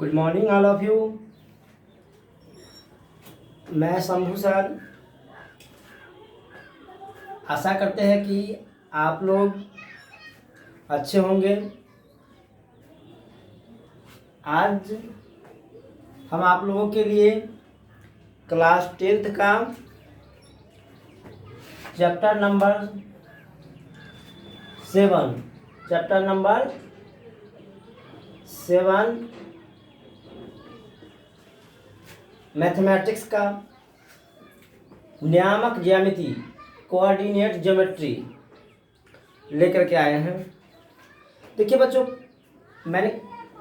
Good morning all of you. मैं Shambhu sir. आशा करते हैं कि आप लोग अच्छे होंगे। आज हम आप लोगों के लिए क्लास 10th का चैप्टर नंबर 7 मैथमेटिक्स का नियामक ज्यामिति कोऑर्डिनेट ज्योमेट्री लेकर के आए हैं। देखिए बच्चों, मैंने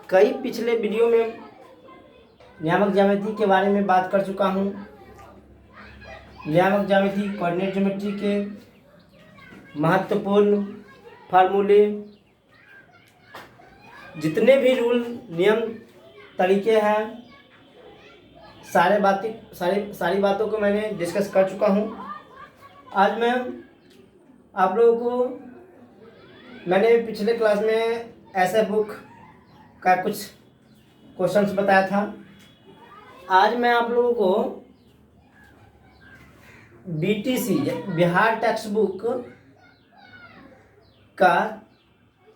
कई पिछले वीडियो में नियामक ज्यामिति के बारे में बात कर चुका हूँ। नियामक ज्यामिति कोऑर्डिनेट ज्योमेट्री के महत्वपूर्ण फार्मूले, जितने भी रूल नियम तरीके हैं, सारी बातों को मैंने डिस्कस कर चुका हूँ। आज मैं आप लोगों को मैंने पिछले क्लास में ऐसे बुक का कुछ क्वेश्चंस बताया था। आज मैं आप लोगों को BTC बिहार टेक्स्ट बुक का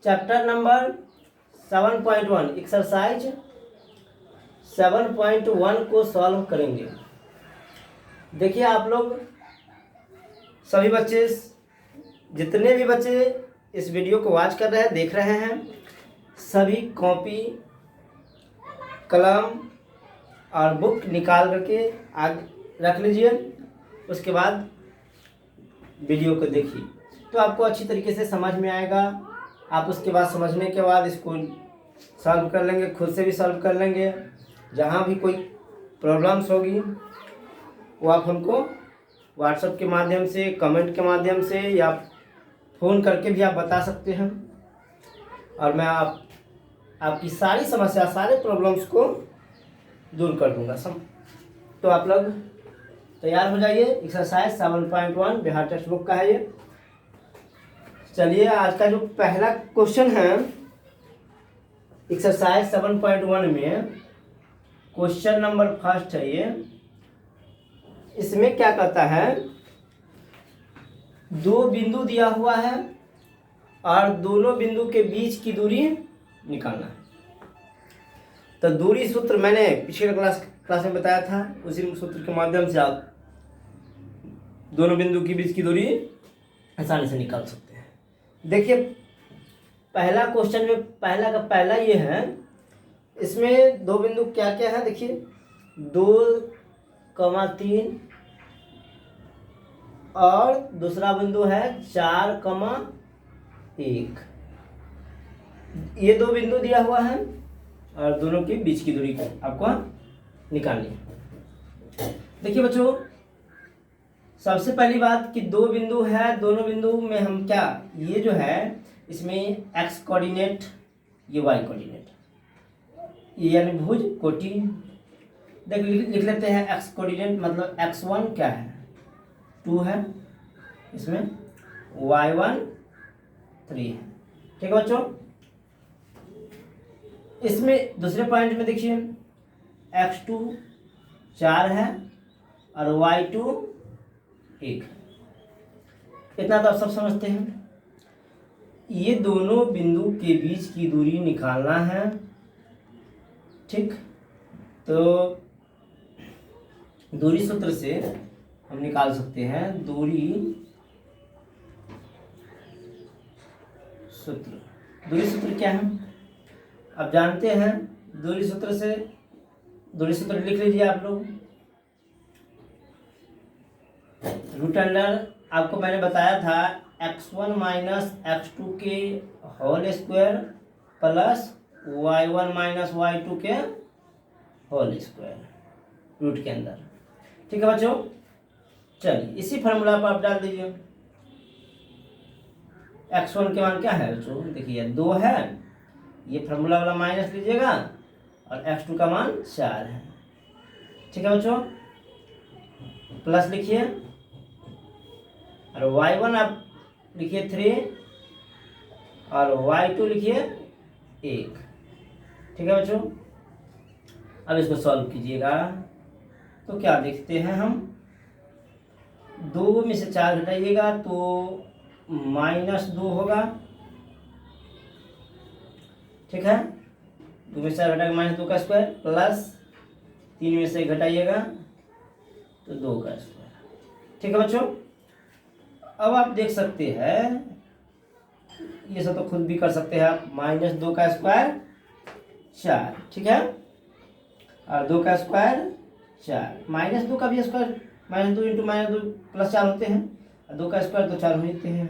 चैप्टर नंबर 7.1 एक्सरसाइज 7.1 को सॉल्व करेंगे। देखिए आप लोग सभी बच्चे, जितने भी बच्चे इस वीडियो को वॉच कर रहे हैं, देख रहे हैं, सभी कॉपी कलम और बुक निकाल करके आगे रख लीजिए। उसके बाद वीडियो को देखिए तो आपको अच्छी तरीके से समझ में आएगा। आप उसके बाद समझने के बाद इसको सॉल्व कर लेंगे, खुद से भी सॉल्व कर लेंगे। जहाँ भी कोई प्रॉब्लम्स होगी वो आप हमको व्हाट्सएप के माध्यम से, कमेंट के माध्यम से या फ़ोन करके भी आप बता सकते हैं और मैं आपकी सारी समस्या, सारे प्रॉब्लम्स को दूर कर दूंगा। तो आप लोग तैयार हो जाइए। एक्सरसाइज 7.1 बिहार टेक्स्ट बुक का है ये। चलिए, आज का जो पहला क्वेश्चन है एक्सरसाइज 7.1 में, क्वेश्चन नंबर फर्स्ट है ये। इसमें क्या कहता है, दो बिंदु दिया हुआ है और दोनों बिंदु के बीच की दूरी निकालना है। तो दूरी सूत्र मैंने पिछले क्लास में बताया था, उसी सूत्र के माध्यम से आप दोनों बिंदु के बीच की दूरी आसानी से निकाल सकते हैं। देखिए, पहला क्वेश्चन में पहला का पहला ये है। इसमें दो बिंदु क्या क्या है, देखिए 2,3 और दूसरा बिंदु है 4,1। ये दो बिंदु दिया हुआ है और दोनों के बीच की दूरी को आपको निकालनी है। देखिए बच्चों, सबसे पहली बात कि दो बिंदु है, दोनों बिंदु में हम क्या, ये जो है इसमें x कोऑर्डिनेट, ये y कोऑर्डिनेट, ये यानी भुज कोटि। लिख लेते हैं x कोऑर्डिनेट, मतलब x1 क्या है, 2 है, इसमें y1 3 है। ठीक है बच्चों। इसमें दूसरे पॉइंट में देखिए x2 4 है और y2 1 है। इतना तो आप सब समझते हैं। ये दोनों बिंदु के बीच की दूरी निकालना है। ठीक, तो दूरी सूत्र से हम निकाल सकते हैं। दूरी सूत्र क्या है, अब जानते हैं। दूरी सूत्र लिख लीजिए आप लोग। रूट अंडर, आपको मैंने बताया था, x1 माइनस x2 के whole square plus y1 minus y2 के होल स्क्वायर रूट के अंदर। ठीक है बच्चों। चलिए, इसी फार्मूला पर आप डाल दीजिए। x1 के मान क्या है बच्चों, देखिए 2 है, ये फार्मूला वाला माइनस लीजिएगा, और x2 का मान 4 है। ठीक है बच्चों, प्लस लिखिए, और y1 आप लिखिए 3 और y2 लिखिए 1। ठीक है बच्चों। अब इसको सॉल्व कीजिएगा तो क्या देखते हैं हम, 2 में से 4 घटाइएगा तो -2 होगा, ठीक है। 2 में से 4 घटाएगा -2 का स्क्वायर, प्लस 3 में से घटाइएगा तो 2 का स्क्वायर, ठीक है बच्चों। अब आप देख सकते हैं, ये सब तो खुद भी कर सकते हैं आप, -2 का स्क्वायर 4, ठीक है, और 2 का स्क्वायर 4, -2 का भी स्क्वायर -2 इंटू -2 प्लस 4 होते हैं, और 2 का स्क्वायर तो 4 होते हैं।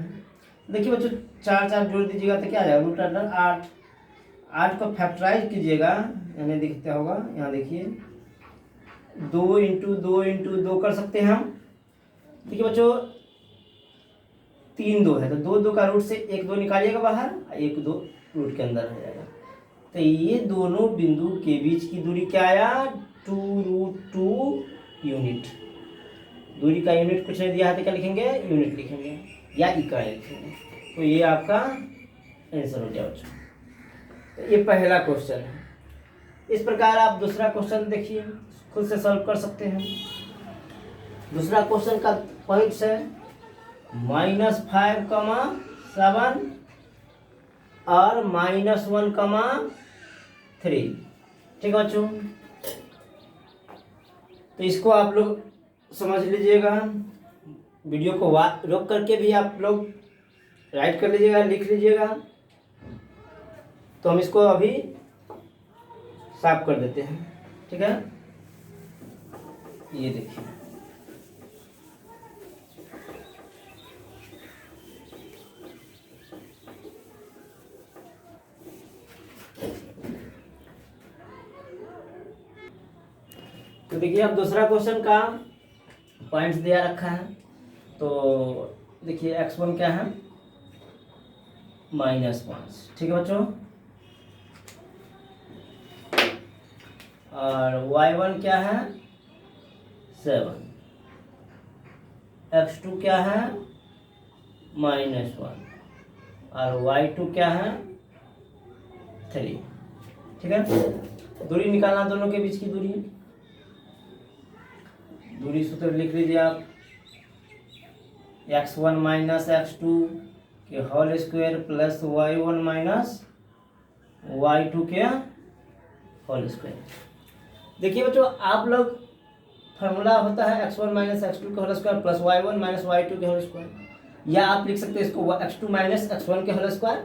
देखिए बच्चों, 4 4 जोड़ दीजिएगा तो क्या आ जाएगा, √8। 8 को फैक्टराइज कीजिएगा, यानी दिखता होगा, यहाँ देखिए 2 इंटू 2 इंटू 2 कर सकते हैं हम। देखिए बच्चों, 3 2 है तो 2 2 का रूट से 1 2 निकालिएगा बाहर, 1 2 रूट के अंदर हो जाएगा। तो ये दोनों बिंदु के बीच की दूरी क्या आया, 2√2 यूनिट। दूरी का यूनिट कुछ नहीं दिया है तो क्या लिखेंगे, यूनिट लिखेंगे या इकाई लिखेंगे। तो ये आपका आंसर हो गया बच्चों। तो ये पहला क्वेश्चन है। इस प्रकार आप दूसरा क्वेश्चन देखिए, खुद से सॉल्व कर सकते हैं। दूसरा क्वेश्चन का पॉइंट्स है -5, 7 और -1, 3, ठीक है बच्चों। तो इसको आप लोग समझ लीजिएगा, वीडियो को रोक करके भी आप लोग राइट कर लीजिएगा, लिख लीजिएगा। तो हम इसको अभी साफ कर देते हैं, ठीक है। ये देखिए, तो देखिए अब दूसरा क्वेश्चन का पॉइंट्स दिया रखा है। तो देखिए x1 क्या है, -5, ठीक है बच्चों, और y1 क्या है 7, x2 क्या है -1, और y2 क्या है 3, ठीक है। दूरी निकालना, दोनों के बीच की दूरी सूत्र लिख लीजिए आप, x1 माइनस x2 के whole square plus y1 minus y2 के होल स्क्वायर। देखिए बच्चों, आप लोग फार्मूला होता है x1 माइनस x2 के whole square plus y1 minus y2 के होल स्क्वायर, या आप लिख सकते हैं इसको x2 माइनस x1 के whole square,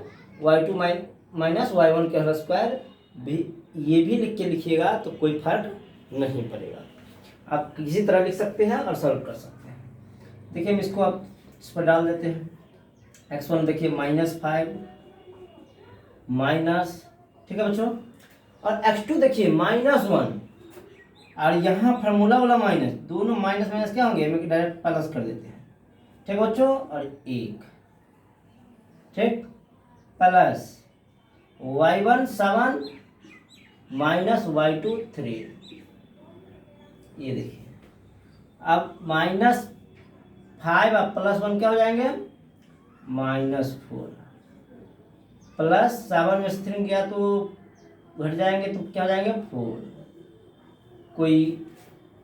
y2 minus y1 के होल स्क्वायर भी, ये भी लिख के लिखिएगा तो कोई फर्क नहीं पड़ेगा। आप किसी तरह लिख सकते हैं और सॉल्व कर सकते हैं। देखिए हम इसको आप इस पर डाल देते हैं। x1 देखिए -5 माइनस, ठीक है बच्चों, और x2 देखिए -1, और यहाँ फार्मूला वाला माइनस, दोनों माइनस माइनस क्या होंगे, हम डायरेक्ट प्लस कर देते हैं, ठीक है बच्चों, और 1, ठीक, प्लस y1 7 माइनस y2 3। ये देखिए, अब -5 और +1 क्या हो जाएंगे, -4, प्लस 7 में से 3 गया तो घट जाएंगे तो क्या हो जाएंगे 4। कोई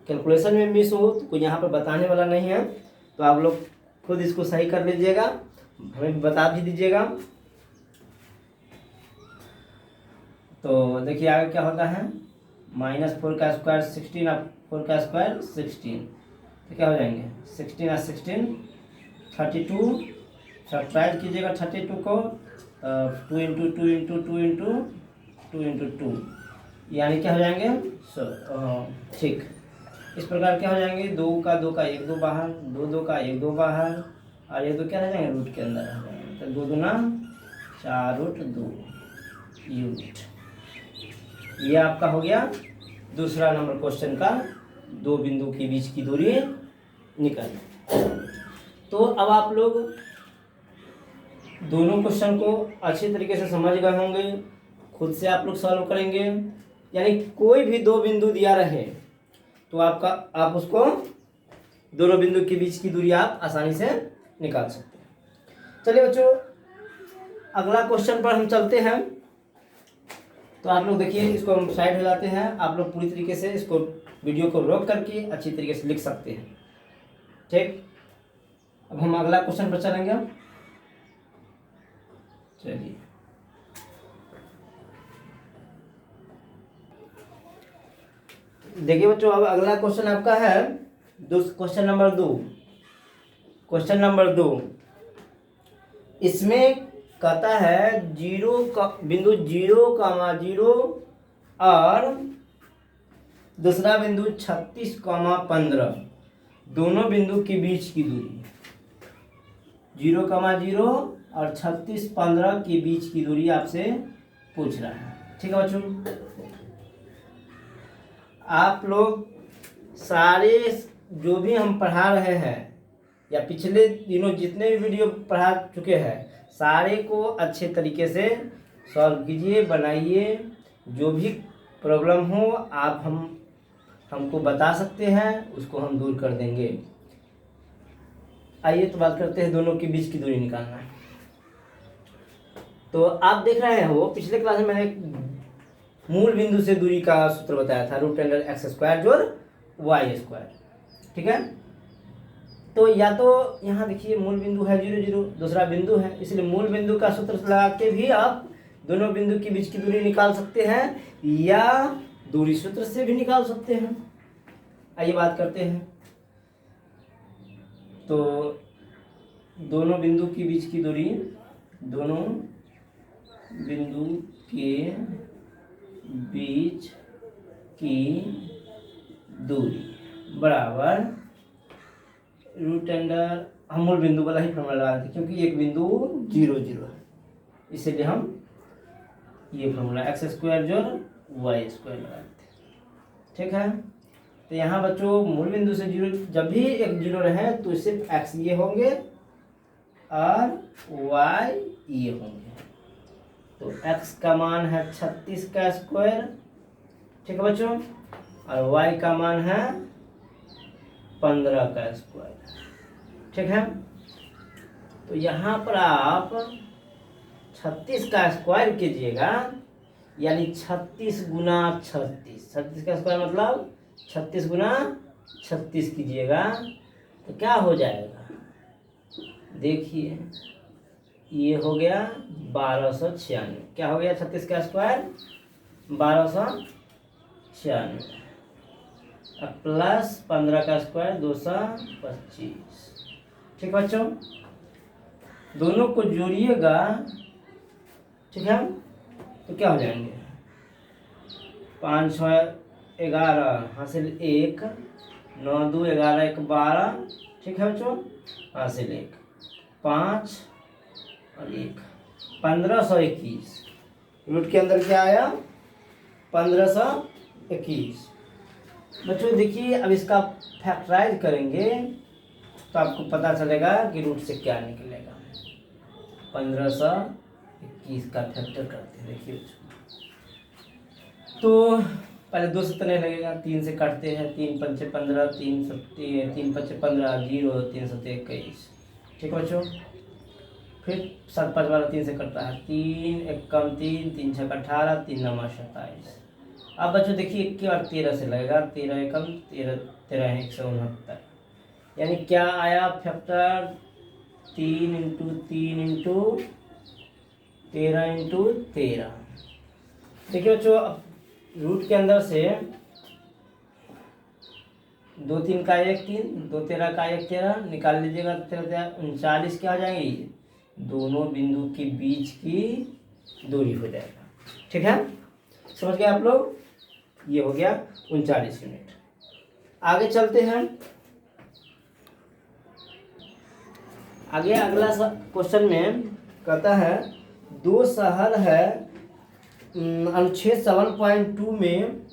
कैलकुलेशन में मिस हो तो कोई यहाँ पर बताने वाला नहीं है, तो आप लोग खुद इसको सही कर लीजिएगा, हमें भी बता भी दीजिएगा। तो देखिए आगे क्या होता है, -4 का स्क्वायर 16 और 4 का स्क्वायर 16, तो क्या हो जाएंगे 16 और 16 32, सब्ट्रैक्ट कीजिएगा 32 को, 2 इंटू 2 इंटू 2 इंटू 2 इंटू 2, यानी क्या हो जाएंगे, ठीक, इस प्रकार क्या हो जाएंगे, 2 का 2 का 1 2 बाहर, 2 2 का 1 2 बाहर, और ये 2 क्या रह जाएंगे, रूट के अंदर रह जाएंगे, तो 2 दूना 4√2 यूनिट। ये आपका हो गया दूसरा नंबर क्वेश्चन का दो बिंदु के बीच की दूरी निकालना। तो अब आप लोग दोनों क्वेश्चन को अच्छी तरीके से समझ गए होंगे, खुद से आप लोग सॉल्व करेंगे। यानी कोई भी दो बिंदु दिया रहे तो आप उसको दोनों बिंदु के बीच की दूरी आप आसानी से निकाल सकते हैं। चलिए बच्चों, अगला क्वेश्चन पर हम चलते हैं। तो आप लोग देखिए, इसको हम साइड हो जाते हैं। आप लोग पूरी तरीके से इसको वीडियो को रोक करके अच्छी तरीके से लिख सकते हैं। ठीक, अब हम अगला क्वेश्चन पर चलेंगे। चलिए, देखिए बच्चों, अब अगला क्वेश्चन आपका है क्वेश्चन नंबर 2। क्वेश्चन नंबर 2 इसमें कहता है बिंदु 0,0 और दूसरा बिंदु 36,15 दोनों बिंदु के बीच की दूरी 0,0 और 36,15 के बीच की दूरी आपसे पूछ रहा है। ठीक है बच्चों, आप लोग सारे जो भी हम पढ़ा रहे हैं या पिछले दिनों जितने भी वीडियो पढ़ा चुके हैं, सारे को अच्छे तरीके से सॉल्व कीजिए, बनाइए। जो भी प्रॉब्लम हो आप हमको बता सकते हैं, उसको हम दूर कर देंगे। आइए तो बात करते हैं दोनों के बीच की दूरी निकालना। तो आप देख रहे हैं, वो पिछले क्लास में मैंने मूल बिंदु से दूरी का सूत्र बताया था, √x² जोड़ y²। ठीक है, तो या तो यहाँ देखिए मूल बिंदु है 0, 0, दूसरा बिंदु है, इसलिए मूल बिंदु का सूत्र लगा के भी आप दोनों बिंदु के बीच की दूरी निकाल सकते हैं या दूरी सूत्र से भी निकाल सकते हैं। आइए बात करते हैं। तो दोनों बिंदु के बीच की दूरी, दोनों बिंदु के बीच की दूरी बराबर √, हम मूल बिंदु वाला ही फॉर्मूला लगाते हैं क्योंकि एक बिंदु 0, 0 है, इसीलिए हम ये फॉर्मूला x² जोड़ y² लगाते हैं। ठीक है, तो यहाँ बच्चों मूल बिंदु से 0, जब भी एक 0 रहे तो सिर्फ x ये होंगे और y ये होंगे। तो x का मान है 36² ठीक है बच्चों, और y का मान है 15²। ठीक है, तो यहाँ पर आप 36² कीजिएगा, यानी 36 गुना 36, 36² मतलब 36 गुना 36 कीजिएगा तो क्या हो जाएगा, देखिए ये हो गया 1296। क्या हो गया 36² 1296 प्लस 15² 225। ठीक बच्चों, दोनों को जोड़िएगा। ठीक है, तो क्या हो जाएंगे 5, 6, 11 हासिल 1, 9, 2, 11, 1, 12। ठीक है बच्चों, हासिल 1, 5 और 1, 1521। रूट के अंदर क्या आया 1521। बच्चों देखिए, अब इसका फैक्टराइज करेंगे तो आपको पता चलेगा कि रूट से क्या निकलेगा। 1521 का फैक्टर करते हैं। देखिए तो पहले 2 से तो नहीं लगेगा, 3 से काटते हैं, 3 पंचे 15, 3 पंचे 15, 0, 3 सत्ते 21। ठीक है बच्चों, फिर 7, 5, 12, 3 से कटता है, 3, 1 कम 3, 3 6 18, 3 9 27। अब बच्चों देखिए 1 के बाद 13 से लगेगा, 13 एकम 13, 13 169, यानी क्या आया फैक्टर 3 × 3 × 13 × 13। देखिए बच्चों, रूट के अंदर से 2 3 का 1 3, 2 13 का 1 13 निकाल लीजिएगा, 13 39 क्या हो जाएंगे, दोनों बिंदु के बीच की दूरी हो जाएगा। ठीक है, समझ गए आप लोग, ये हो गया 39 यूनिट। आगे चलते हैं। आगे अगला क्वेश्चन में कहता है 2 शहर है, अनुच्छेद 7.2 में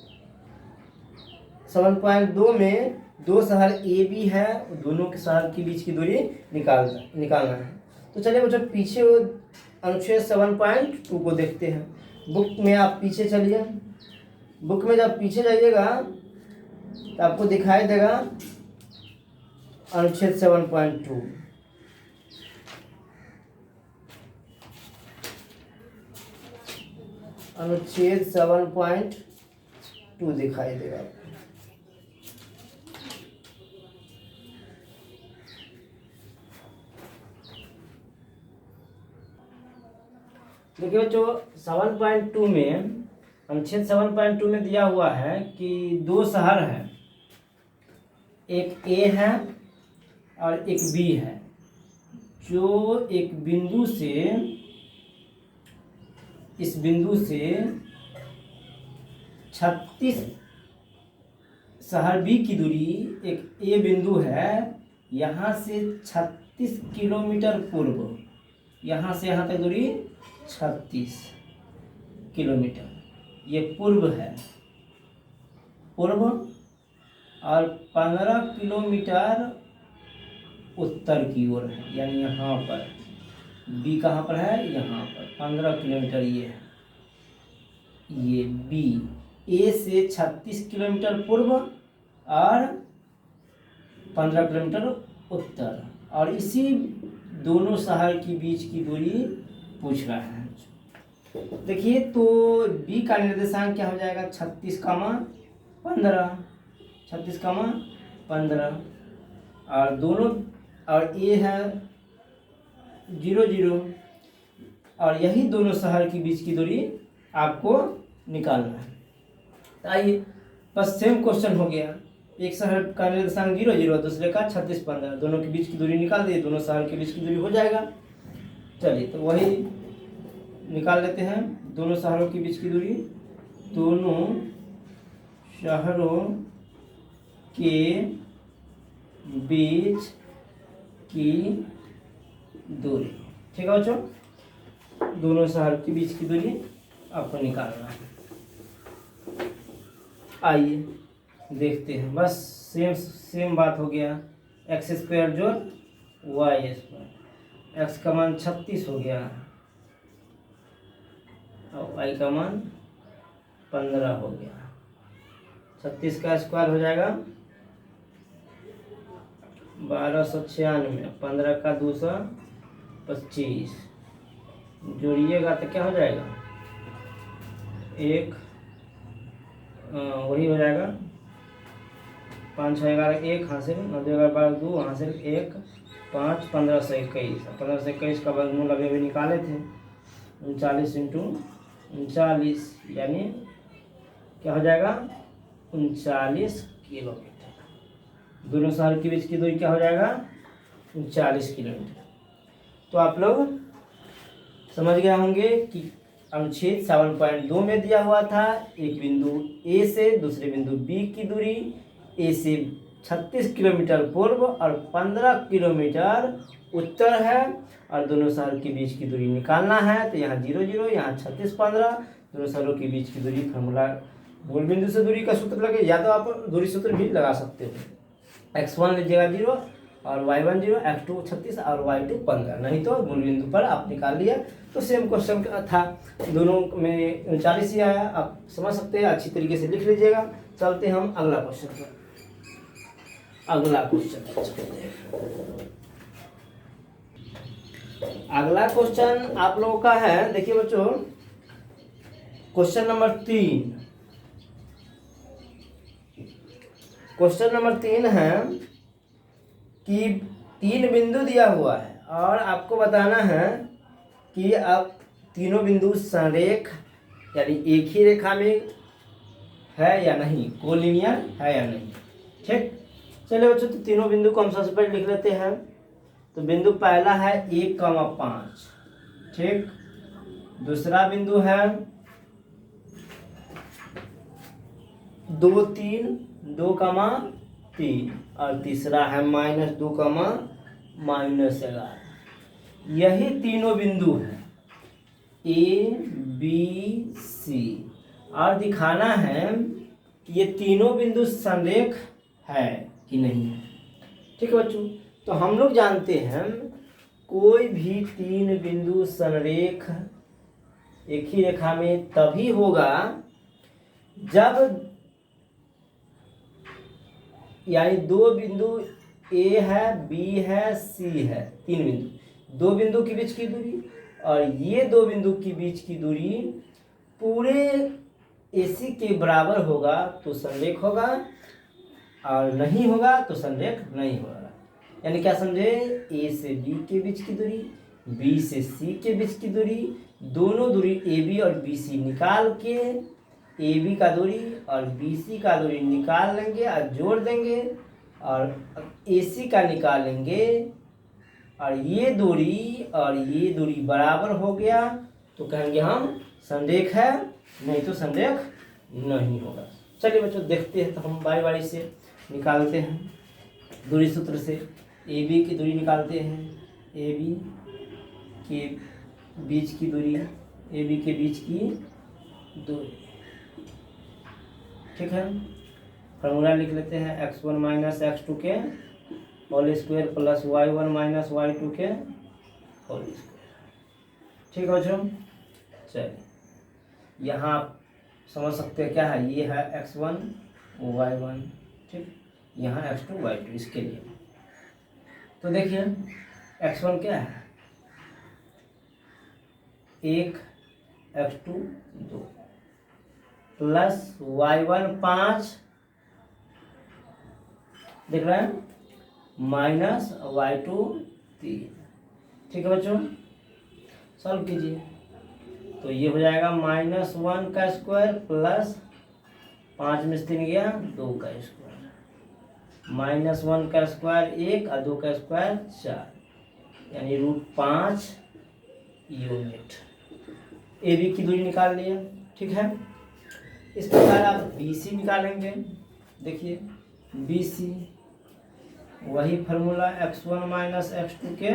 7.2 में 2 शहर ए बी है, दोनों के शहर के बीच की दूरी निकालना है। तो चलिए बच्चों पीछे अनुच्छेद 7.2 को देखते हैं। बुक में आप पीछे चलिए, बुक में जब पीछे जाइएगा तो आपको दिखाई देगा अनुच्छेद 7.2। अनुच्छेद 7.2 दिखाई देगा आपको। देखिए बच्चों 7.2 में, अनुच्छेद 7.2 में दिया हुआ है कि दो शहर हैं, एक ए है और एक बी है, जो एक बिंदु से, इस बिंदु से 36 शहर बी की दूरी, एक ए बिंदु है यहाँ से 36 किलोमीटर पूर्व, यहाँ से यहाँ तक दूरी 36 किलोमीटर, ये पूर्व है, पूर्व, और 15 किलोमीटर उत्तर की ओर है, यानी यहाँ पर बी कहाँ पर है, यहाँ पर 15 किलोमीटर ये है, ये बी, ए से 36 किलोमीटर पूर्व और 15 किलोमीटर उत्तर, और इसी दोनों शहर के बीच की दूरी पूछ रहा है। देखिए तो बी का निर्देशांक क्या हो जाएगा, 36, 15, 36, 15, और दोनों, और ए है 0, 0, और यही दोनों शहर के बीच की दूरी आपको निकालना है। तो आइए, बस सेम क्वेश्चन हो गया, एक शहर का निर्देशांक 0, 0, दूसरे का 36, 15, दोनों के बीच की दूरी निकाल दिए, दोनों शहर के बीच की दूरी हो जाएगा। चलिए तो वही निकाल लेते हैं, दोनों शहरों के बीच की दूरी, दोनों शहरों के बीच की दूरी, ठीक है बच्चों, दोनों शहर के बीच की दूरी आपको निकालना है। आइए देखते हैं, बस सेम बात हो गया, एक्स स्क्वायर जोड़ वाई स्क्वायर, एक्स का मान 36 हो गया और वाई का मान 15 हो गया, 36 का स्क्वायर हो जाएगा 1296, 15 का 225, जोड़िएगा तो क्या हो जाएगा, एक वही हो जाएगा 5, 6, 11, 1 हासिल, 9, 11, 12, 2 हासिल, 1, 5, 15 से 21, 15 से 21 का वर्गमूल अभी निकाले थे, 39 × 39, यानी क्या हो जाएगा 39 किलोमीटर, दोनों शहर के बीच की दूरी क्या हो जाएगा 39 किलोमीटर। तो आप लोग समझ गए होंगे कि अनुच्छेद 7.2 में दिया हुआ था, एक बिंदु ए से दूसरे बिंदु बी की दूरी, ए से 36 किलोमीटर पूर्व और 15 किलोमीटर उत्तर है, और दोनों शहर के बीच की दूरी निकालना है। तो यहाँ 0, 0, यहाँ 36, 15, दोनों शहरों के बीच की दूरी, फार्मूला मूल बिंदु से दूरी का सूत्र लगे, या तो आप दूरी सूत्र भी लगा सकते हो, x1 लीजिएगा 0 और y1 0, x2 36 और y2 15, नहीं तो मूल बिंदु पर आप निकाल लिया। तो सेम क्वेश्चन था, दोनों में 39 ही आया, आप समझ सकते हैं, अच्छी तरीके से लिख लीजिएगा। चलते हम अगला क्वेश्चन पर, अगला क्वेश्चन आप लोगों का है, देखिए बच्चों, क्वेश्चन नंबर 3, क्वेश्चन नंबर 3 है कि 3 बिंदु दिया हुआ है और आपको बताना है कि अब तीनों बिंदु संरेख, यानी एक ही रेखा में है या नहीं, कोलिनियर है या नहीं, ठीक। चलिए बच्चों, तो तीनों बिंदु को हम सबसे पहले लिख लेते हैं। तो बिंदु पहला है 1,5, ठीक, दूसरा बिंदु है 2, 3, 2,3, और तीसरा है -2, -11। यही तीनों बिंदु हैं ए, बी, सी, और दिखाना है कि ये तीनों बिंदु संरेख है कि नहीं है, ठीक है बच्चों। तो हम लोग जानते हैं कोई भी 3 बिंदु संरेख एक ही रेखा में तभी होगा जब, यानी 2 बिंदु ए है, बी है, सी है, 3 बिंदु, 2 बिंदु के बीच की दूरी, और ये 2 बिंदु के बीच की दूरी पूरे AC के बराबर होगा तो संरेख होगा, और नहीं होगा तो संरेख नहीं होगा। यानी क्या समझे, A से B के बीच की दूरी, B से C के बीच की दूरी, दोनों दूरी AB और BC निकाल के AB का दूरी और BC का दूरी निकाल लेंगे और जोड़ देंगे, और AC का निकालेंगे, और ये दूरी बराबर हो गया तो कहेंगे हम संरेख है, नहीं तो संरेख नहीं होगा। चलिए बच्चों देखते हैं, तो हम बारी बारी से निकालते हैं दूरी सूत्र से। AB की दूरी निकालते हैं, AB के बीच की दूरी, AB के बीच की दूरी, ठीक है। फॉर्मूला लिख लेते हैं, x1 माइनस x2 के whole square plus y1 minus y2 के होल स्क्वायर, ठीक है बच्चों। चलिए यहाँ आप समझ सकते हैं क्या है, ये है x1 y1, ठीक, यहाँ x2 y2 इसके लिए। तो देखिए x1 क्या है, 1, x2 2, प्लस y1 5, देख रहे हैं, माइनस y2 3, ठीक है बच्चों। सॉल्व कीजिए तो ये हो जाएगा -1 का स्क्वायर प्लस 5 में से 3 गया 2 का स्क्वायर, -1 का स्क्वायर 1 और 2 का स्क्वायर 4, यानी √5 यूनिट। AB की दूरी निकाल लिया, ठीक है। इस प्रकार आप BC निकालेंगे। देखिए BC वही फार्मूला, x1 माइनस x2 के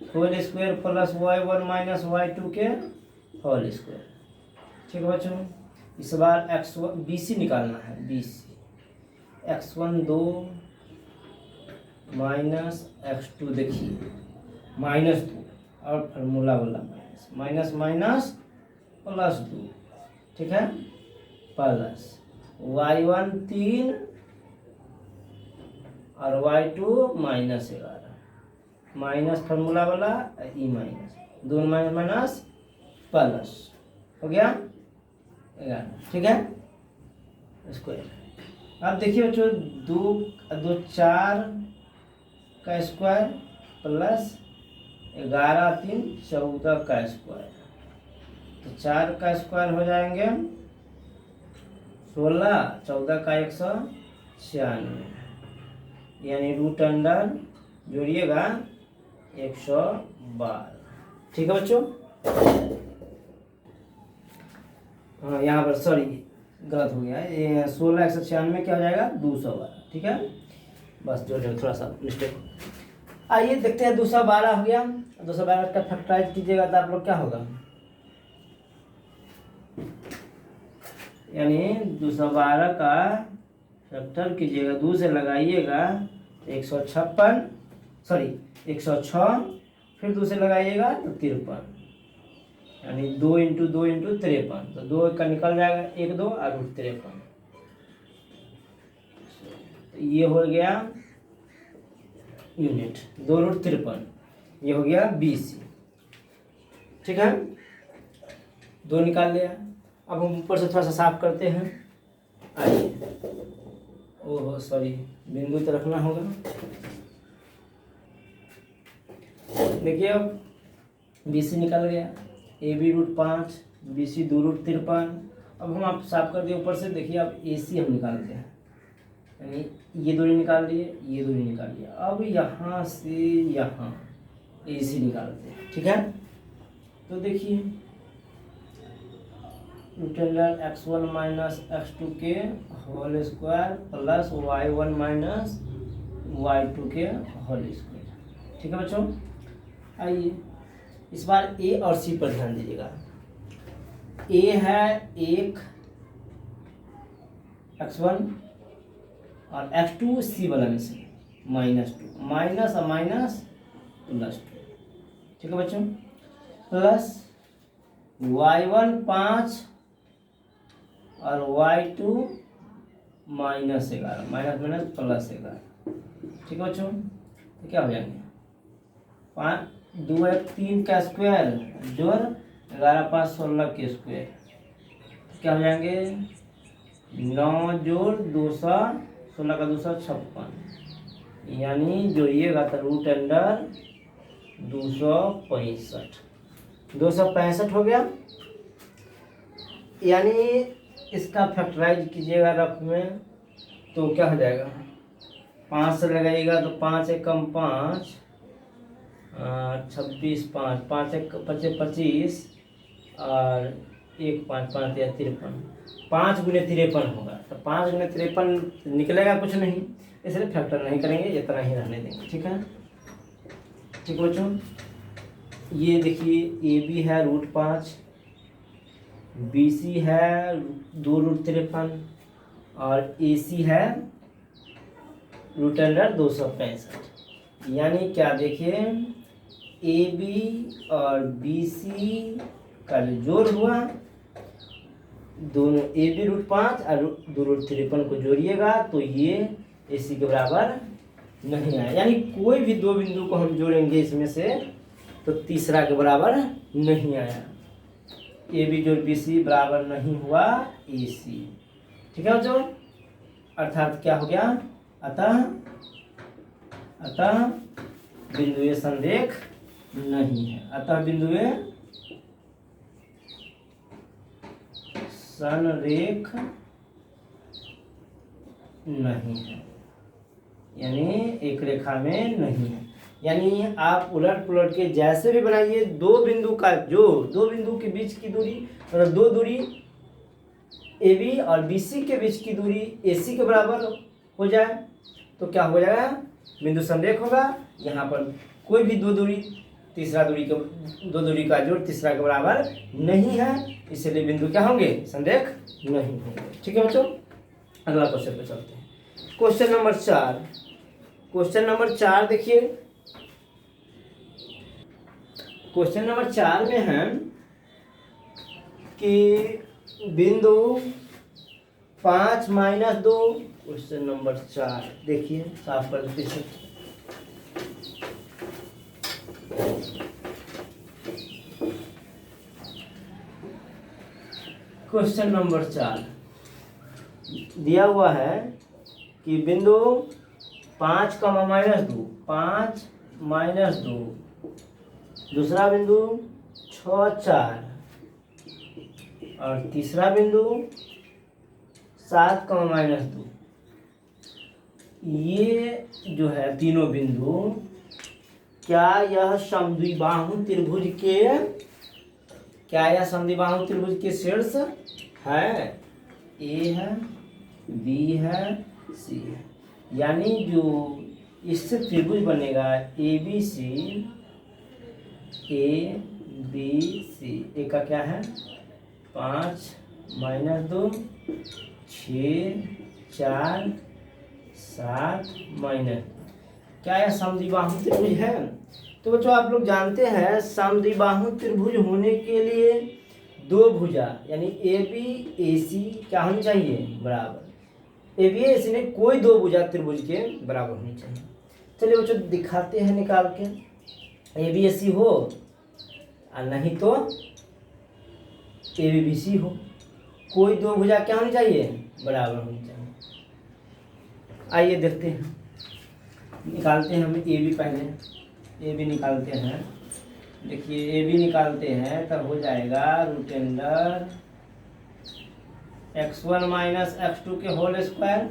whole square plus y1 minus y2 के होल स्क्वायर, ठीक है बच्चों। इस बार BC निकालना है, BC x1 2 माइनस x2, देखिए -2 और फार्मूला वाला माइनस माइनस प्लस 2, ठीक है, प्लस y1 3 और y2 -11, माइनस फार्मूला वाला ई माइनस, दोनों माइनस माइनस प्लस हो गया 11, ठीक है स्क्वायर। अब देखिए बच्चों 2 2 4 का स्क्वायर प्लस 11 3 14 का स्क्वायर, तो 4 का स्क्वायर हो जाएंगे 16, 14 का 196, यानी √अंडर जोड़िएगा 112, ठीक है बच्चों। हाँ यहाँ पर सॉरी गलत हो गया है, ये 16 196 क्या हो जाएगा 212, ठीक है, बस जोड़ने थोड़ा सा मिस्टेक। आइए देखते हैं 212 हो गया, 212 का फैक्टराइज कीजिएगा तो आप लोग क्या होगा, यानी 212 का फैक्टर कीजिएगा, 2 से लगाइएगा 156, सॉरी 106, फिर 2 से लगाइएगा तो 53, यानी 2 × 2 × 53, तो 2 का निकल जाएगा 1 2 और √53, तो ये हो गया यूनिट 2 √53, ये हो गया BC, ठीक है, 2 निकाल लिया। अब हम ऊपर से थोड़ा सा साफ करते हैं। आइए, ओहो सॉरी बिंदु तो रखना होगा। देखिए अब BC निकल गया, AB √5, BC 2 √53। अब हम आप साफ कर दिए ऊपर से। देखिए अब AC हम निकालते हैं, यानी ये दूरी निकाल लिए, ये दूरी निकाल लिया। अब यहाँ से यहाँ AC निकालते हैं, ठीक है। तो देखिए √अंडर x1 माइनस x2 के whole square plus y1 minus y2 के होल स्क्वायर, ठीक है बच्चों। आइए इस बार A और C पर ध्यान दीजिएगा। A है 1 x1 और x2 C वाला में से -2, माइनस और माइनस +2, ठीक है बच्चों, प्लस y1 5 और y2 -11, माइनस माइनस +11, ठीक है बच्चों। तो क्या हो जाएंगे 5 2 1 3 का स्क्वायर जोड़ 11 5 16 के स्क्वायर, क्या हो जाएंगे 9 जोड़ 200, 16 का 256, यानी जोड़िएगा तो रूट अंडर 265, 265 हो गया। यानी इसका फैक्टराइज कीजिएगा रफ में तो क्या हो जाएगा, 5 से लगाइएगा तो 5 एकम 5, 26, 5, 5 एक 25, 25 और 1 5 5 या 53, 5 गुने 53 होगा। तो 5 गुने 53 निकलेगा कुछ नहीं, इसलिए फैक्टर नहीं करेंगे, इतना ही रहने देंगे। ठीक है, ठीक बच्चों। ये देखिए ए बी है √5, बी सी है 2√53 और ए सी है √265। यानी क्या देखिए ए बी और बी सी का जो जोड़ हुआ, दोनों ए बी √5 और 2√53 को जोड़िएगा तो ये ए सी के बराबर नहीं आया। यानी कोई भी दो बिंदु को हम जोड़ेंगे इसमें से तो तीसरा के बराबर नहीं आया। ए बी जोड़ बी सी बराबर नहीं हुआ ए सी। ठीक है बच्चों, अर्थात क्या हो गया, अतः बिंदु ए संरेख नहीं है। अतः बिंदु ए संरेख नहीं है, यानी एक रेखा में नहीं है। यानी आप उलट पुलट के जैसे भी बनाइए, दो बिंदु का जो दो बिंदु के बीच की दूरी मतलब दो दूरी ए बी और बी सी के बीच की दूरी ए सी के बराबर हो जाए तो क्या हो जाएगा, बिंदु संरेख होगा। यहाँ पर कोई भी दो दूरी दो दूरी का जोड़ तीसरा के बराबर नहीं है, इसलिए बिंदु क्या होंगे, संरेख नहीं होंगे। ठीक है बच्चों, अगला क्वेश्चन पे चलते हैं। Question number 4। क्वेश्चन नंबर 4 देखिए, क्वेश्चन नंबर 4 में है कि बिंदु 5 - 2। क्वेश्चन नंबर 4 देखिए, साफ कर दीजिए। क्वेश्चन नंबर 4 दिया हुआ है कि बिंदु 5, 2, 5 - 2, दूसरा बिंदु 6, 4 और तीसरा बिंदु 7, -2। ये जो है तीनों बिंदु, क्या यह समद्विबाहु त्रिभुज के शीर्ष है? ए है, बी है, सी है। यानी जो इससे त्रिभुज बनेगा A B C, A B C, ए का क्या है 5 - 2, 6, 4, 7 -2। क्या यह समद्विबाहु त्रिभुज है? तो बच्चों आप लोग जानते हैं समद्विबाहु त्रिभुज होने के लिए दो भुजा यानी ए बी ए सी क्या होनी चाहिए, बराबर। ए बी ए सी में कोई दो भुजा त्रिभुज के बराबर होनी चाहिए। चलिए बच्चों दिखाते हैं निकाल के, ए बी ए सी हो और नहीं तो ए बी बी सी हो, कोई दो भुजा क्या होनी चाहिए, बराबर होनी चाहिए। आइए देखते हैं, निकालते हैं हम ए बी। पहले ए बी निकालते हैं। देखिए ए बी निकालते हैं तब हो जाएगा √x1 - x2 के whole square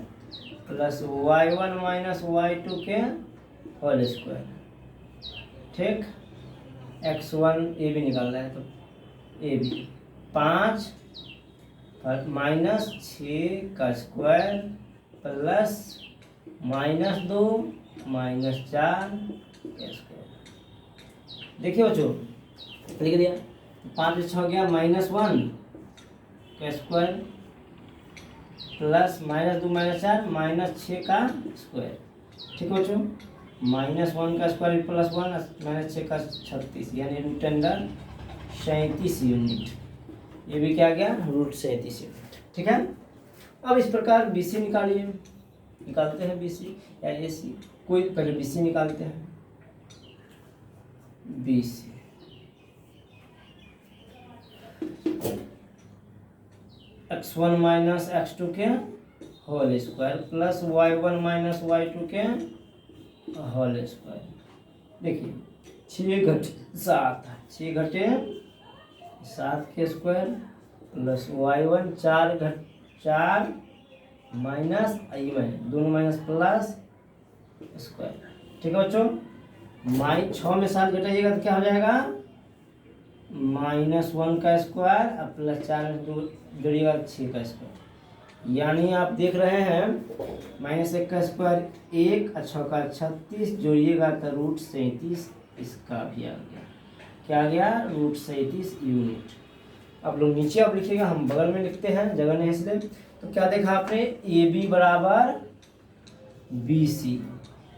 plus y1 - y2 के होल स्क्वायर। ठीक, x1 ए बी निकालना है तो ए बी 5 -6 का स्क्वायर प्लस -2 -4 का स्क्वायर। देखिए बच्चों लिख दिया, 5 6 हो गया -1 का स्क्वायर प्लस -2 -4 -6 का स्क्वायर। ठीक है बच्चों, -1 का स्क्वायर प्लस 1 -6 का 36 यानी √37 यूनिट। ये भी क्या गया √37 यूनिट। ठीक है, अब इस प्रकार बी सी निकालिए, निकालते हैं बी सी या ए सी, कोई पहले बी सी निकालते हैं। B C x1 minus x2 के whole square plus y1 minus y2 के होल स्क्वायर। देखिए 6 घटे 7, 6 घटे 7 के स्क्वायर प्लस y1 4 माइनस दोनों माइनस प्लस स्क्वायर। ठीक है बच्चों, 6 में 7 घटाइएगा तो क्या हो जाएगा -1 का स्क्वायर और प्लस 4 में 2 जोड़िएगा 6 का स्क्वायर। यानी आप देख रहे हैं -1 का स्क्वायर 1 और 6 का 36 जोड़िएगा तो √37 इसका भी आ गया। क्या आ गया √37 यूनिट। आप लोग नीचे आप लिखिएगा, हम बगल में लिखते हैं, जगह नहीं इसलिए। तो क्या देखा आपने AB बराबर BC,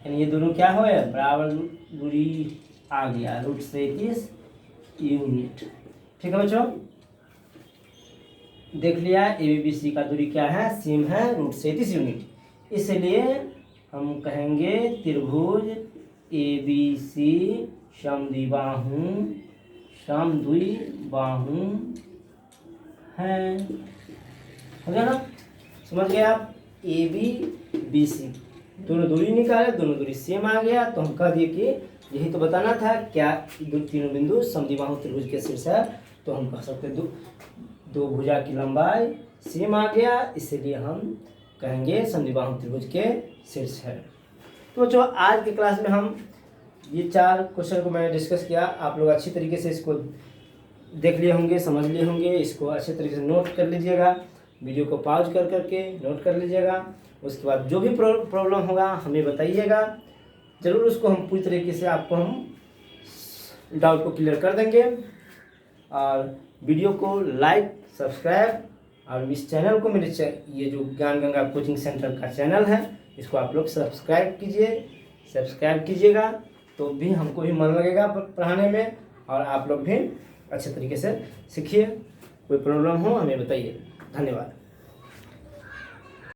यानी ये दोनों क्या हो बराबर दूरी आ गया √37 यूनिट। ठीक है बच्चों, देख लिया ABBC का दूरी क्या है, सेम है √37 यूनिट। इसलिए हम कहेंगे त्रिभुज ABC समद्विबाहु है। हो गया ना, समझ गए आप। ABBC दोनों दूरी निकाले, दोनों दूरी सेम आ गया तो हम कह दिए कि यही तो बताना था क्या तीनों बिंदु समद्विबाहु त्रिभुज के शीर्ष है। तो हम कह सकते दो भुजा की लंबाई सेम आ गया, इसलिए हम कहेंगे समद्विबाहु त्रिभुज के शीर्ष है। तो बच्चों आज की क्लास में हम ये 4 क्वेश्चन को मैंने डिस्कस किया। आप लोग अच्छी तरीके से इसको देख लिए होंगे, समझ लिए होंगे। इसको अच्छे तरीके से नोट कर लीजिएगा, वीडियो को पॉज कर करके नोट कर लीजिएगा। उसके बाद जो भी प्रॉब्लम होगा हमें बताइएगा, ज़रूर उसको हम पूरी तरीके से आपको हम डाउट को क्लियर कर देंगे। और वीडियो को लाइक सब्सक्राइब और इस चैनल को मेरे ये जो ज्ञान गंगा कोचिंग सेंटर का चैनल है इसको आप लोग सब्सक्राइब कीजिएगा, तो भी हमको भी मन लगेगा पढ़ाने में और आप लोग भी अच्छे तरीके से सीखिए। कोई प्रॉब्लम हो हमें बताइए। धन्यवाद।